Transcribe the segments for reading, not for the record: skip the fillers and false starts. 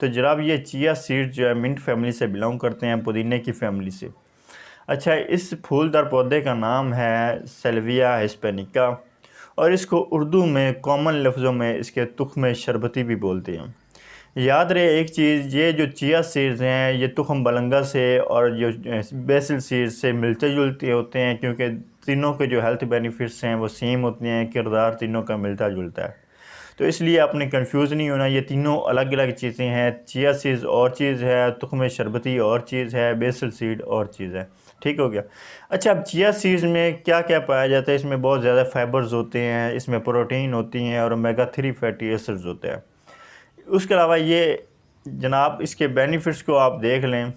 तो जनाब ये चिया सीड्स जो है मिंट फैमिली से बिलोंग करते हैं, पुदीने की फैमिली से। अच्छा, इस फूलदार पौधे का नाम है सेल्विया हिस्पैनिका और इसको उर्दू में कॉमन लफ्ज़ों में इसके तुख्म शरबती भी बोलते हैं। याद रहे एक चीज़, ये जो चिया सीड्स हैं ये तुख्म बलंगा से और जो बेसिल सीड्स से मिलते जुलते होते हैं, क्योंकि तीनों के जो हेल्थ बेनिफिट्स हैं वो सेम होते हैं, किरदार तीनों का मिलता जुलता है। तो इसलिए आपने कंफ्यूज नहीं होना, ये तीनों अलग अलग चीज़ें हैं। चिया सीड्स और चीज़ है, तुख्म शरबती और चीज़ है, बेसिल सीड और चीज़ है। ठीक हो गया। अच्छा, अब चिया सीड्स में क्या क्या पाया जाता है? इसमें बहुत ज़्यादा फाइबर्स होते हैं, इसमें प्रोटीन होती हैं और ओमेगा 3 फैटी एसिड्स होते हैं। उसके अलावा ये जनाब इसके बेनिफिट्स को आप देख लें।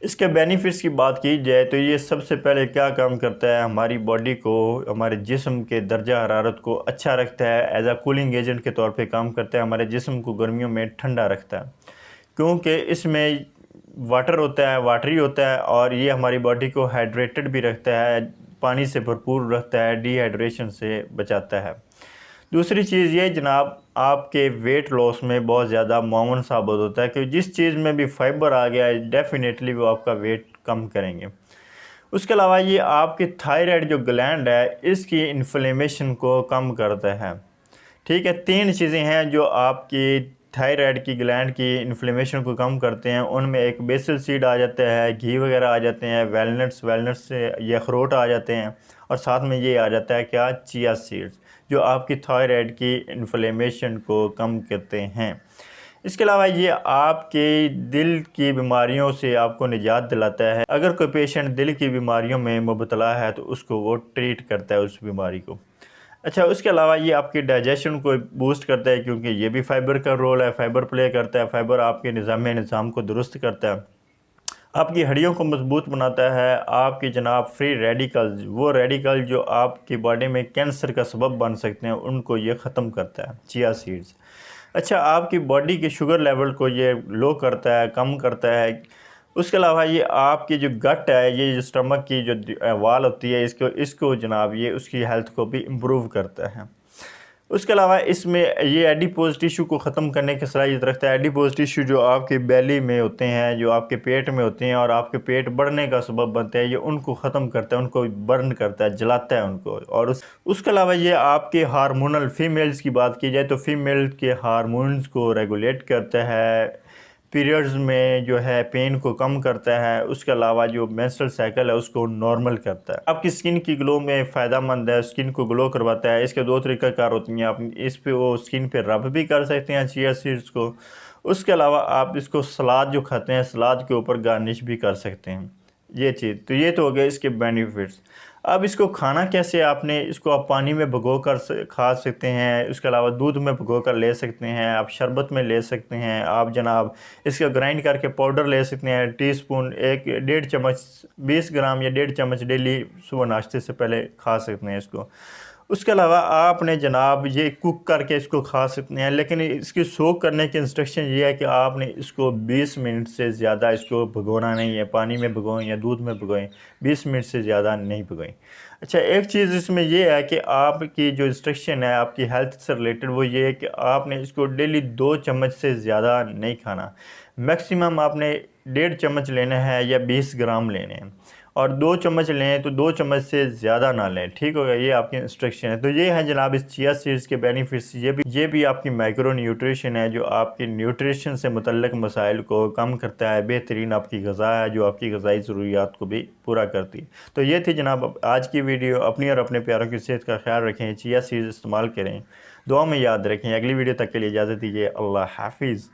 इसके बेनिफिट्स की बात की जाए तो ये सबसे पहले क्या काम करता है, हमारी बॉडी को, हमारे जिस्म के दर्जा हरारत को अच्छा रखता है। एज आ कूलिंग एजेंट के तौर पे काम करता है, हमारे जिस्म को गर्मियों में ठंडा रखता है, क्योंकि इसमें वाटर होता है, वाटरी होता है, और ये हमारी बॉडी को हाइड्रेटेड भी रखता है, पानी से भरपूर रखता है, डिहाइड्रेशन से बचाता है। दूसरी चीज़ ये जनाब आपके वेट लॉस में बहुत ज़्यादा मुआवन साबित होता है, कि जिस चीज़ में भी फाइबर आ गया है डेफिनेटली वो आपका वेट कम करेंगे। उसके अलावा ये आपके थायराइड जो ग्लैंड है इसकी इन्फ्लेमेशन को कम करता है। ठीक है, तीन चीज़ें हैं जो आपकी थायराइड की ग्लैंड की इन्फ्लेमेशन को कम करते हैं। उनमें एक बेसिल सीड आ जाता है, घी वगैरह आ जाते हैं, वेलनट्स से ये अखरोट आ जाते हैं, और साथ में ये आ जाता है क्या, चिया सीड्स, जो आपकी थायराइड की इन्फ्लेमेशन को कम करते हैं। इसके अलावा ये आपके दिल की बीमारियों से आपको निजात दिलाता है। अगर कोई पेशेंट दिल की बीमारियों में मुबतला है तो उसको वो ट्रीट करता है उस बीमारी को। अच्छा, उसके अलावा ये आपकी डाइजेशन को बूस्ट करता है, क्योंकि ये भी फाइबर का रोल है, फाइबर प्ले करता है। फाइबर आपके निज़ाम को दुरुस्त करता है, आपकी हड्डियों को मजबूत बनाता है। आपकी जनाब फ्री रेडिकल्स, वो रेडिकल जो आपकी बॉडी में कैंसर का सबब बन सकते हैं, उनको ये ख़त्म करता है चिया सीड्स। अच्छा, आपकी बॉडी के शुगर लेवल को ये लो करता है, कम करता है। उसके अलावा ये आपकी जो गट है, ये जो स्टमक की जो वाल होती है, इसको इसको जनाब ये उसकी हेल्थ को भी इम्प्रूव करता है। उसके अलावा इसमें ये एडिपोज टिश्यू को ख़त्म करने की सलाहियत रखता है। एडिपोज टिश्यू जो आपके बेली में होते हैं, जो आपके पेट में होते हैं और आपके पेट बढ़ने का सबब बनते हैं, ये उनको ख़त्म करता है, उनको बर्न करता है, जलाता है उनको। और उसके अलावा ये आपके हार्मोनल, फीमेल्स की बात की जाए तो फीमेल के हार्मोन्स को रेगुलेट करता है, पीरियड्स में जो है पेन को कम करता है। उसके अलावा जो मेंस्ट्रुअल साइकिल है उसको नॉर्मल करता है। आपकी स्किन की ग्लो में फ़ायदेमंद है, स्किन को ग्लो करवाता है। इसके दो तरीक़ाकार होती हैं, आप इस पे वो स्किन पे रब भी कर सकते हैं चिया सीड्स को। उसके अलावा आप इसको सलाद जो खाते हैं, सलाद के ऊपर गार्निश भी कर सकते हैं। ये चीज़ तो ये तो हो गया इसके बेनिफिट्स। अब इसको खाना कैसे, आपने इसको आप पानी में भिगो कर खा सकते हैं। उसके अलावा दूध में भिगो कर ले सकते हैं, आप शरबत में ले सकते हैं, आप जनाब इसका ग्राइंड करके पाउडर ले सकते हैं। टीस्पून, एक 1.5 चम्मच, 20 ग्राम या 1.5 चम्मच डेली सुबह नाश्ते से पहले खा सकते हैं इसको। उसके अलावा आपने जनाब ये कुक करके इसको खा सकते हैं, लेकिन इसकी सोक करने की इंस्ट्रक्शन ये है कि आपने इसको 20 मिनट से ज़्यादा इसको भिगोना नहीं है। पानी में भिगोएं या दूध में भिगोएं, 20 मिनट से ज़्यादा नहीं भिगोएं। अच्छा, एक चीज़ इसमें ये है कि आपकी जो इंस्ट्रक्शन है आपकी हेल्थ से रिलेटेड, वो ये है कि आपने इसको डेली 2 चम्मच से ज़्यादा नहीं खाना। मैक्सिमम आपने 1.5 चम्मच लेना है या 20 ग्राम लेने हैं, और 2 चम्मच लें तो 2 चम्मच से ज़्यादा ना लें। ठीक हो गया, ये आपकी इंस्ट्रक्शन है। तो ये है जनाब इस चिया सीड्स के बेनिफिट्स। ये भी आपकी माइक्रो न्यूट्रिशन है, जो आपकी न्यूट्रिशन से मुतल्लिक मसाइल को कम करता है। बेहतरीन आपकी ग़िज़ा है जो आपकी ग़िज़ाई ज़रूरियात को भी पूरा करती है। तो ये थी जनाब आज की वीडियो। अपनी और अपने प्यारों की सेहत का ख्याल रखें, चिया सीड्स इस्तेमाल करें, दुआ में याद रखें। अगली वीडियो तक के लिए इजाज़त दीजिए। अल्लाह हाफिज़।